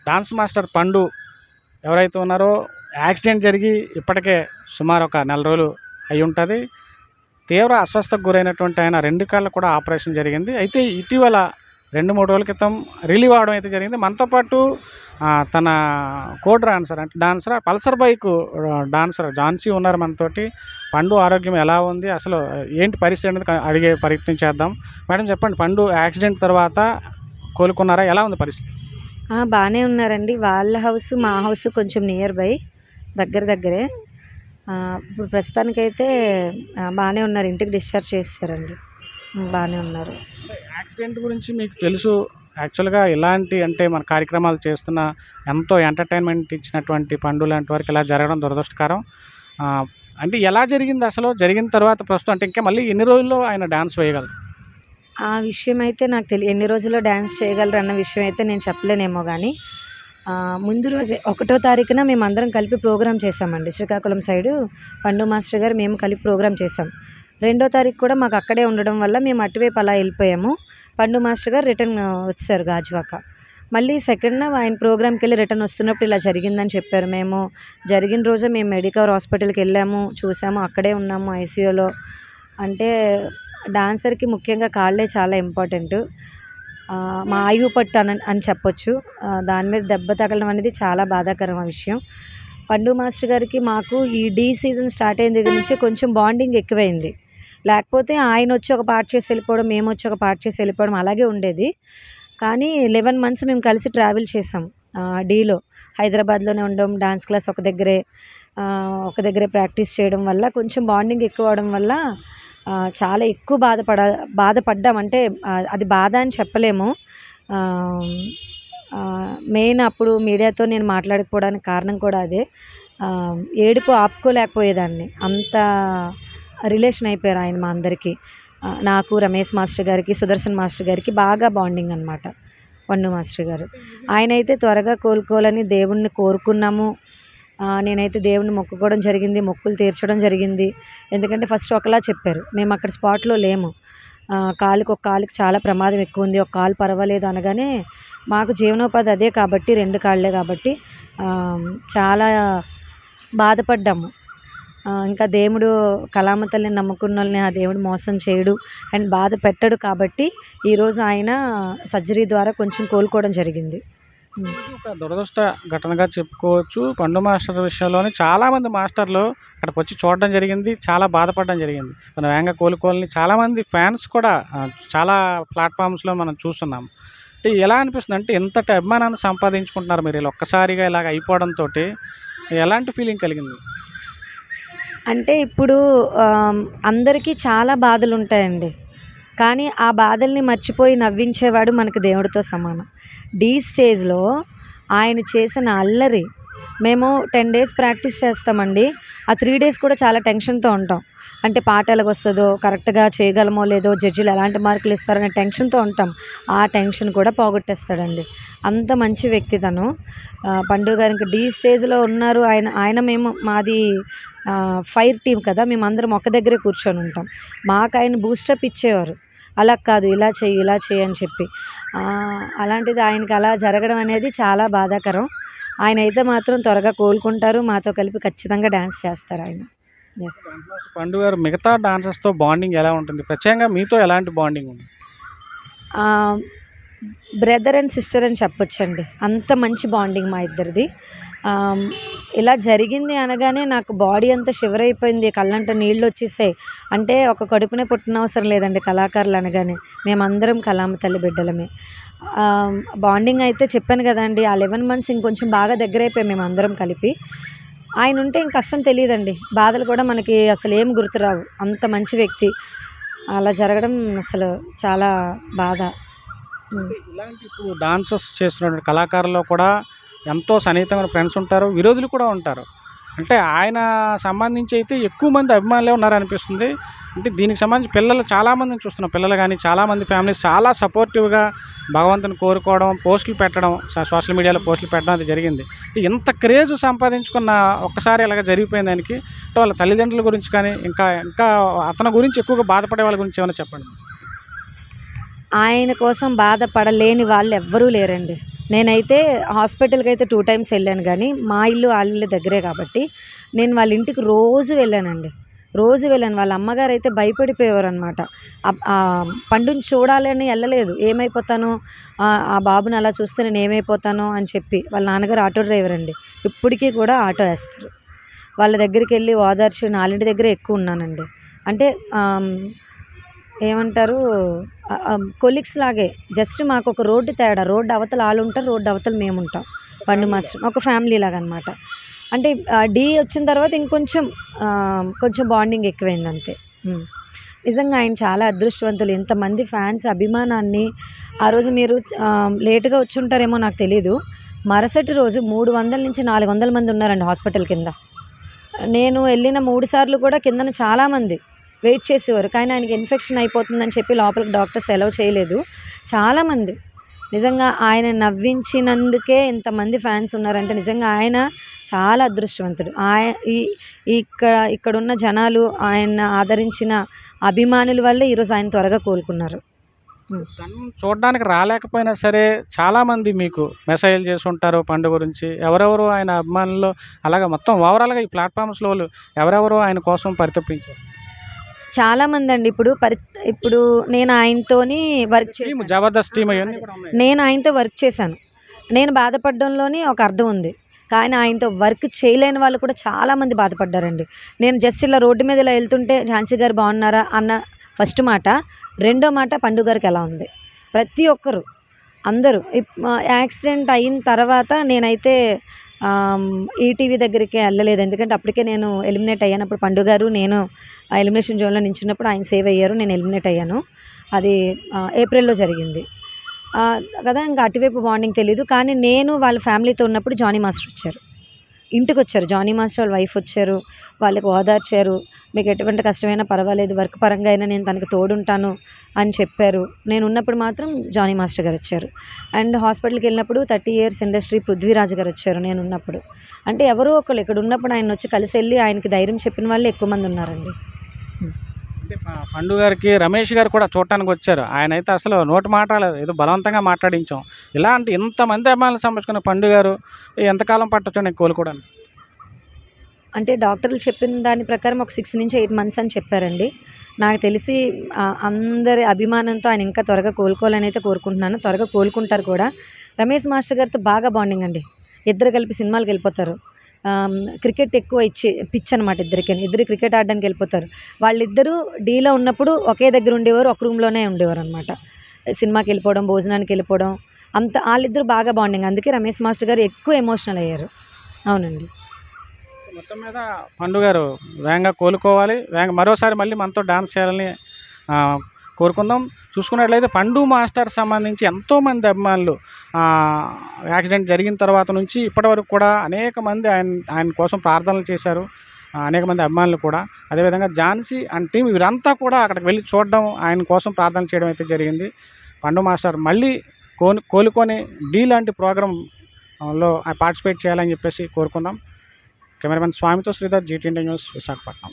Dance master పండు ఎవరైతే ఉన్నారో యాక్సిడెంట్ జరిగి ఇప్పటికే సుమారు ఒక నెల రోజులు అయి ఉంటుంది. తీవ్ర అస్వస్థకు గురైనటువంటి ఆయన 2 కాళ్ళు కూడా ఆపరేషన్ జరిగింది. అయితే ఇటీవల 2-3 రోజుల క్రితం రిలీవ్ అవ్వడం అయితే జరిగింది. మనతో పాటు తన dancer Pulsar bike dancer Jhansi ఉన్నారు మనతోటి. పండు ఆరోగ్యం ఎలా ఉంది, అసలు ఏంటి పరిస్థితి అనేది అడిగే ప్రయత్నం చేద్దాం. మేడం చెప్పండి, పండు యాక్సిడెంట్ తర్వాత కోలుకున్నారా, ఎలా ఉంది పరిస్థితి? బాగానే ఉన్నారండి. వాళ్ళ హౌస్ మా హౌస్ కొంచెం నియర్ బై, దగ్గరే. ఇప్పుడు ప్రస్తుతానికైతే బాగానే ఉన్నారు. ఇంటికి డిశ్చార్జ్ చేశారండి. బాగానే ఉన్నారు. యాక్సిడెంట్ గురించి మీకు తెలుసు. యాక్చువల్గా ఇలాంటి అంటే మన కార్యక్రమాలు చేస్తున్న ఎంతో ఎంటర్టైన్మెంట్ ఇచ్చినటువంటి పండు లాంటి వారికి ఇలా జరగడం దురదృష్టకరం. అంటే ఎలా జరిగింది అసలు? జరిగిన తర్వాత ప్రస్తుతం అంటే ఇంకా మళ్ళీ ఎన్ని రోజుల్లో ఆయన డాన్స్ వేయగలరు? ఆ విషయం అయితే నాకు ఎన్ని రోజుల్లో డ్యాన్స్ చేయగలరు అన్న విషయం అయితే నేను చెప్పలేనేమో కానీ, ముందు రోజే 1వ తారీఖున మేమందరం కలిపి ప్రోగ్రామ్ చేసామండి. శ్రీకాకుళం సైడు పండు మాస్టర్ గారు మేము కలిపి ప్రోగ్రామ్ చేసాం. 2వ తారీఖు కూడా మాకు అక్కడే ఉండడం వల్ల మేము అటువైపు అలా వెళ్ళిపోయాము. పండు మాస్టర్ గారు రిటర్న్ వచ్చారు గాజువాక. మళ్ళీ సెకండ్న ఆయన ప్రోగ్రామ్కి వెళ్ళి రిటర్న్ వస్తున్నప్పుడు ఇలా జరిగిందని చెప్పారు. మేము జరిగిన రోజే మేము మెడికవర్ హాస్పిటల్కి వెళ్ళాము, చూసాము, అక్కడే ఉన్నాము ఐసీయూలో. అంటే డాన్సర్కి ముఖ్యంగా కాళ్ళే చాలా ఇంపార్టెంట్. మా ఆయువు పట్టు అని చెప్పొచ్చు. దాని మీద దెబ్బ తగలడం అనేది చాలా బాధాకరం విషయం. పండు మాస్టర్ గారికి మాకు ఈ డీ సీజన్ స్టార్ట్ అయిన దగ్గర నుంచి కొంచెం బాండింగ్ ఎక్కువైంది. లేకపోతే ఆయన వచ్చి ఒక పార్ట్ చేసి వెళ్ళిపోవడం, మేము వచ్చి ఒక పార్ట్ చేసి వెళ్ళిపోవడం అలాగే ఉండేది. కానీ 11 months మేము కలిసి ట్రావెల్ చేసాం. డీలో హైదరాబాద్లోనే ఉండడం, డాన్స్ క్లాస్ ఒక దగ్గరే ప్రాక్టీస్ చేయడం వల్ల కొంచెం బాండింగ్ ఎక్కువ అవడం వల్ల చాలా ఎక్కువ బాధపడ్డాం. అంటే అది బాధ అని చెప్పలేము. మెయిన్ అప్పుడు మీడియాతో నేను మాట్లాడకపోవడానికి కారణం కూడా అదే. ఏడుపు ఆపుకోలేకపోయేదాన్ని. అంత రిలేషన్ అయిపోయారు ఆయన మా అందరికీ. నాకు, రమేష్ మాస్టర్ గారికి, సుదర్శన్ మాస్టర్ గారికి బాగా బాండింగ్ అనమాట పండు మాస్టర్ గారు. ఆయనైతే త్వరగా కోలుకోవాలని దేవుణ్ణి కోరుకున్నాము. నేనైతే దేవుణ్ణి మొక్కుకోవడం జరిగింది, మొక్కులు తీర్చడం జరిగింది. ఎందుకంటే ఫస్ట్ ఒకలా చెప్పారు, మేము అక్కడ స్పాట్లో లేము. ఒక కాలుకి చాలా ప్రమాదం ఎక్కువ ఉంది, ఒక కాలు పర్వాలేదు అనగానే మాకు జీవనోపాధి అదే కాబట్టి 2 కాళ్ళే కాబట్టి చాలా బాధపడ్డాము. ఇంకా దేవుడు కళామ తల్లిని నమ్ముకున్న వాళ్ళని ఆ దేవుడు మోసం చేయడు అండ్ బాధ పెట్టడు కాబట్టి ఈరోజు ఆయన సర్జరీ ద్వారా కొంచెం కోలుకోవడం జరిగింది. ఒక దురదృష్ట ఘటనగా చెప్పుకోవచ్చు. పండు మాస్టర్ విషయంలోనే చాలామంది మాస్టర్లు అక్కడికి వచ్చి చూడడం జరిగింది, చాలా బాధపడడం జరిగింది. తన వేగంగా కోలుకోవాలని చాలామంది ఫ్యాన్స్ కూడా చాలా ప్లాట్ఫామ్స్లో మనం చూస్తున్నాం. అంటే ఎలా అనిపిస్తుంది అంటే ఎంతటి అభిమానాన్ని సంపాదించుకుంటున్నారు మీరు ఇలా ఒక్కసారిగా ఇలాగ అయిపోవడంతో ఎలాంటి ఫీలింగ్ కలిగింది? అంటే ఇప్పుడు అందరికీ చాలా బాధలు ఉంటాయండి. కానీ ఆ బాధల్ని మర్చిపోయి నవ్వించేవాడు మనకు దేవుడితో సమానం. డీ స్టేజ్లో ఆయన చేసిన అల్లరి, మేము 10 days ప్రాక్టీస్ చేస్తామండి. ఆ 3 days కూడా చాలా టెన్షన్తో ఉంటాం. అంటే పాట ఎలాగొస్తుందో, కరెక్ట్గా చేయగలమో లేదో, జడ్జిలు ఎలాంటి మార్కులు ఇస్తారనే టెన్షన్తో ఉంటాం. ఆ టెన్షన్ కూడా పోగొట్టేస్తాడండి. అంత మంచి వ్యక్తి తను. పండు గారు ఇంకా డీ స్టేజ్లో ఉన్నారు ఆయన మాది ఫైర్ టీం కదా, మేమందరం ఒక దగ్గరే కూర్చొని ఉంటాం. మాకు ఆయన బూస్టప్ ఇచ్చేవారు, అలా కాదు ఇలా చెయ్యి అని చెప్పి. అలాంటిది ఆయనకి అలా జరగడం అనేది చాలా బాధాకరం. ఆయన అయితే మాత్రం త్వరగా కోలుకుంటారు, మాతో కలిపి ఖచ్చితంగా డ్యాన్స్ చేస్తారు ఆయన. ఎస్. పండు గారు మిగతా డాన్సర్స్తో బాండింగ్ ఎలా ఉంటుంది, ప్రత్యేకంగా మీతో ఎలాంటి బాండింగ్ ఉంది? బ్రదర్ అండ్ సిస్టర్ అని చెప్పొచ్చండి. అంత మంచి బాండింగ్ మా ఇద్దరిది. ఇలా జరిగింది అనగానే నాకు బాడీ అంతా షివర్ అయిపోయింది, కళ్ళంట నీళ్ళు వచ్చేసాయి. అంటే ఒక కడుపునే పుట్టిన అవసరం లేదండి కళాకారులు అనగానే. మేమందరం కళామ తల్లి బిడ్డలమే. బాండింగ్ అయితే చెప్పాను కదండి, ఆ 11 months ఇంకొంచెం బాగా దగ్గరైపోయాం మేమందరం కలిపి. ఆయన ఉంటే ఇంక కష్టం తెలియదండి, బాధలు కూడా మనకి అసలు ఏం గుర్తురావు. అంత మంచి వ్యక్తి. అలా జరగడం అసలు చాలా బాధ. ఇలాంటి ఇప్పుడు డాన్సర్స్ చేస్తున్న కళాకారుల్లో కూడా ఎంతో సన్నిహితమైన ఫ్రెండ్స్ ఉంటారు, విరోధులు కూడా ఉంటారు. అంటే ఆయన సంబంధించి అయితే ఎక్కువ మంది అభిమానులే ఉన్నారనిపిస్తుంది. అంటే దీనికి సంబంధించి పిల్లలు చాలామందిని చూస్తున్నాం, పిల్లలు కానీ చాలామంది ఫ్యామిలీస్ చాలా సపోర్టివ్గా భగవంతుని కోరుకోవడం, పోస్టులు పెట్టడం, సోషల్ మీడియాలో పోస్టులు పెట్టడం అది జరిగింది. ఎంత క్రేజ్ సంపాదించుకున్న ఒక్కసారి ఇలాగ జరిగిపోయిన దానికి అంటే వాళ్ళ తల్లిదండ్రుల గురించి కానీ ఇంకా అతని గురించి ఎక్కువగా బాధపడే వాళ్ళ గురించి ఏమైనా చెప్పండి. ఆయన కోసం బాధపడలేని వాళ్ళు ఎవ్వరూ లేరండి. నేనైతే హాస్పిటల్‌కి అయితే 2 టైమ్స్ వెళ్ళాను గానీ, మా ఇల్లు ఆళ్ళ ఇల్లు దగ్గరే కాబట్టి, నేను వాళ్ళ ఇంటికి రోజు వెళ్ళానండి. రోజు వెళ్ళాను. వాళ్ళ అమ్మగారైతే భయపడిపోయేవారనమాట. పండుని చూడాలని ఎళ్ళలేదు. ఏమైపోతానో, ఆ బాబుని అలా చూస్తే నేనేమైపోతానో అని చెప్పి. వాళ్ళ నాన్నగారు ఆటో డ్రైవర్ అండి. ఇప్పటికి కూడా ఆటో ఏస్తారు. వాళ్ళ దగ్గరికెళ్ళి ఓదార్చి ఆళ్ళింటి దగ్గరే ఎక్కువున్నానండి. అంటే ఏమంటారు, కొలీగ్స్ లాగే. జస్ట్ మాకొక రోడ్డు తేడా. రోడ్డు అవతల ఆళ్ళుంటారు. రోడ్డు అవతల మేముంటాం. పండు మాస్టర్. ఒక ఫ్యామిలీ లాగనమాట. అంటే డీ వచ్చిన తర్వాత ఇంకొంచెం కొంచెం బాండింగ్ ఎక్కువైందంతే. నిజంగా ఆయన చాలా అదృష్టవంతులు. ఇంతమంది ఫ్యాన్స్ అభిమానాన్ని ఆ రోజు మీరు లేట్‌గా వచ్చుంటారేమో నాకు తెలీదు. మరుసటి రోజు 300-400 మంది ఉన్నారండి హాస్పిటల్ కింద. నేను వెళ్ళిన 3 సార్లు కూడా కిందన చాలామంది వెయిట్ చేసేవారు. కానీ ఆయనకి ఇన్ఫెక్షన్ అయిపోతుందని చెప్పి లోపలికి డాక్టర్స్ అలౌ చేయలేదు. చాలామంది నిజంగా ఆయన నవ్వించినందుకే ఇంతమంది ఫ్యాన్స్ ఉన్నారంటే నిజంగా ఆయన చాలా అదృష్టవంతుడు. ఈ ఇక్కడున్న జనాలు ఆయన్ని ఆదరించిన అభిమానుల వల్లే ఈరోజు ఆయన త్వరగా కోలుకున్నారు. తను చూడడానికి రాలేకపోయినా సరే చాలామంది మీకు మెసేజ్‌లు చేసుంటారు పండు గురించి. ఎవరెవరు ఆయన అభిమానులు అలాగా మొత్తం ఓవరాల్‌గా ఈ ప్లాట్‌ఫార్మ్స్‌లో వాళ్ళు ఎవరెవరు ఆయన కోసం పరితపించారు. చాలామందండి. ఇప్పుడు నేను ఆయనతోని వర్క్ టీమ్ చేశాను. జబర్దస్త్ టీమ్ ఇవన్నీ కూడా ఉన్నాయి. నేను ఆయనతో వర్క్ చేశాను. నేను బాధపడడంలోని ఒక అర్థం ఉంది. కానీ ఆయనతో వర్క్ చేయలేని వాళ్ళు కూడా చాలామంది బాధపడ్డారండి. నేను జస్ట్ ఇలా రోడ్డు మీద ఇలా ఎళ్తుంటే ఝాన్సీ గారు బాగున్నారా అన్న ఫస్ట్ మాట. రెండో మాట పండు గారికి ఎలా ఉంది. ప్రతి ఒక్కరు అందరూ యాక్సిడెంట్ అయిన తర్వాత నేనైతే ఈటీవీ దగ్గరికి వెళ్ళలేదు. ఎందుకంటే అప్పటికే నేను ఎలిమినేట్ అయ్యాను. అప్పుడు పండు గారు నేను ఎలిమినేషన్ జోన్‌లో నించున్నప్పుడు ఆయన సేవ్ అయ్యారు. నేను ఎలిమినేట్ అయ్యాను. అది ఏప్రిల్‌లో జరిగింది. కదా ఇంకా అటువైపు బాండింగ్ తెలీదు. కానీ నేను వాళ్ళ ఫ్యామిలీతో ఉన్నప్పుడు జానీ మాస్టర్ వచ్చారు. ఇంటికొచ్చారు. జానీ మాస్టర్ వాళ్ళ వైఫ్ వచ్చారు. వాళ్ళకి ఓదార్చారు. మీకు ఎటువంటి కష్టమైనా పర్వాలేదు. వర్క్ పరంగా అయినా నేను తనకి తోడుంటాను అని చెప్పారు. నేనున్నప్పుడు మాత్రం జానీ మాస్టర్ గారు వచ్చారు. అండ్ హాస్పిటల్‌కి వెళ్ళినప్పుడు 30 ఇయర్స్ ఇండస్ట్రీ పృథ్వీరాజ్ గారు వచ్చారు నేనున్నప్పుడు. అంటే ఎవరో ఒకళ్ళు ఇక్కడ ఉన్నప్పుడు ఆయనొచ్చి కలిసి వెళ్ళి ఆయనకి ధైర్యం చెప్పిన వాళ్ళే ఎక్కువ మంది ఉన్నారండి. అంటే పండు గారికి రమేష్ గారు కూడా చూడటానికి వచ్చారు. ఆయనైతే అసలు నోటి మాట లేదు. ఏదో బలవంతంగా మాట్లాడించాం. ఇలాంటి ఇంతమంది అభిమానులు సంపాదించుకున్న పండు గారు ఎంతకాలం పట్టొచ్చండి కోలుకోవడానికి? అంటే డాక్టర్లు చెప్పిన దాని ప్రకారం ఒక 6-8 మంత్స్ అని చెప్పారండి. నాకు తెలిసి అందరి అభిమానంతో ఆయన ఇంకా త్వరగా కోలుకోవాలని అయితే కోరుకుంటున్నాను. త్వరగా కోలుకుంటారు కూడా. రమేష్ మాస్టర్ గారితో బాగా బాండింగ్ అండి. ఇద్దరు కలిపి సినిమాలకెళ్ళిపోతారు. క్రికెట్ ఎక్కువ పిచ్ అనమాట ఇద్దరికిని. ఇద్దరు క్రికెట్ ఆడడానికి వెళ్ళిపోతారు. వాళ్ళిద్దరూ డీలో ఉన్నప్పుడు ఒకే దగ్గర ఉండేవారు. ఒక రూమ్‌లోనే ఉండేవారనమాట. సినిమాకెళ్ళిపోవడం, భోజనానికెళ్ళిపోవడం ఆళ్ళిద్దరూ బాగా బాండింగ్. అందుకే రమేష్ మాస్టర్ గారు ఎక్కువ ఎమోషనల్ అయ్యారు. అవునండి. మొత్తం మీద పండు గారు వేగంగా కోలుకోవాలి. మరోసారి మళ్ళీ మనతో డాన్స్ చేయాలని కోరుకుందాం. చూసుకున్నట్లయితే పండు మాస్టర్ సంబంధించి ఎంతోమంది అభిమానులు యాక్సిడెంట్ జరిగిన తర్వాత నుంచి ఇప్పటివరకు కూడా అనేక మంది ఆయన కోసం ప్రార్థనలు చేశారు. అనేక మంది అభిమానులు కూడా. అదేవిధంగా ఝాన్సీ అండ్ టీమ్ వీరంతా కూడా అక్కడికి వెళ్ళి చూడడం, ఆయన కోసం ప్రార్థన చేయడం అయితే జరిగింది. పండు మాస్టర్ మళ్ళీ కోలుకొని డీ లాంటి ప్రోగ్రాంలో పార్టిసిపేట్ చేయాలని చెప్పేసి కోరుకుందాం. కెమెరామెన్ స్వామితో Sridhar, GT India news, Visakhapatnam.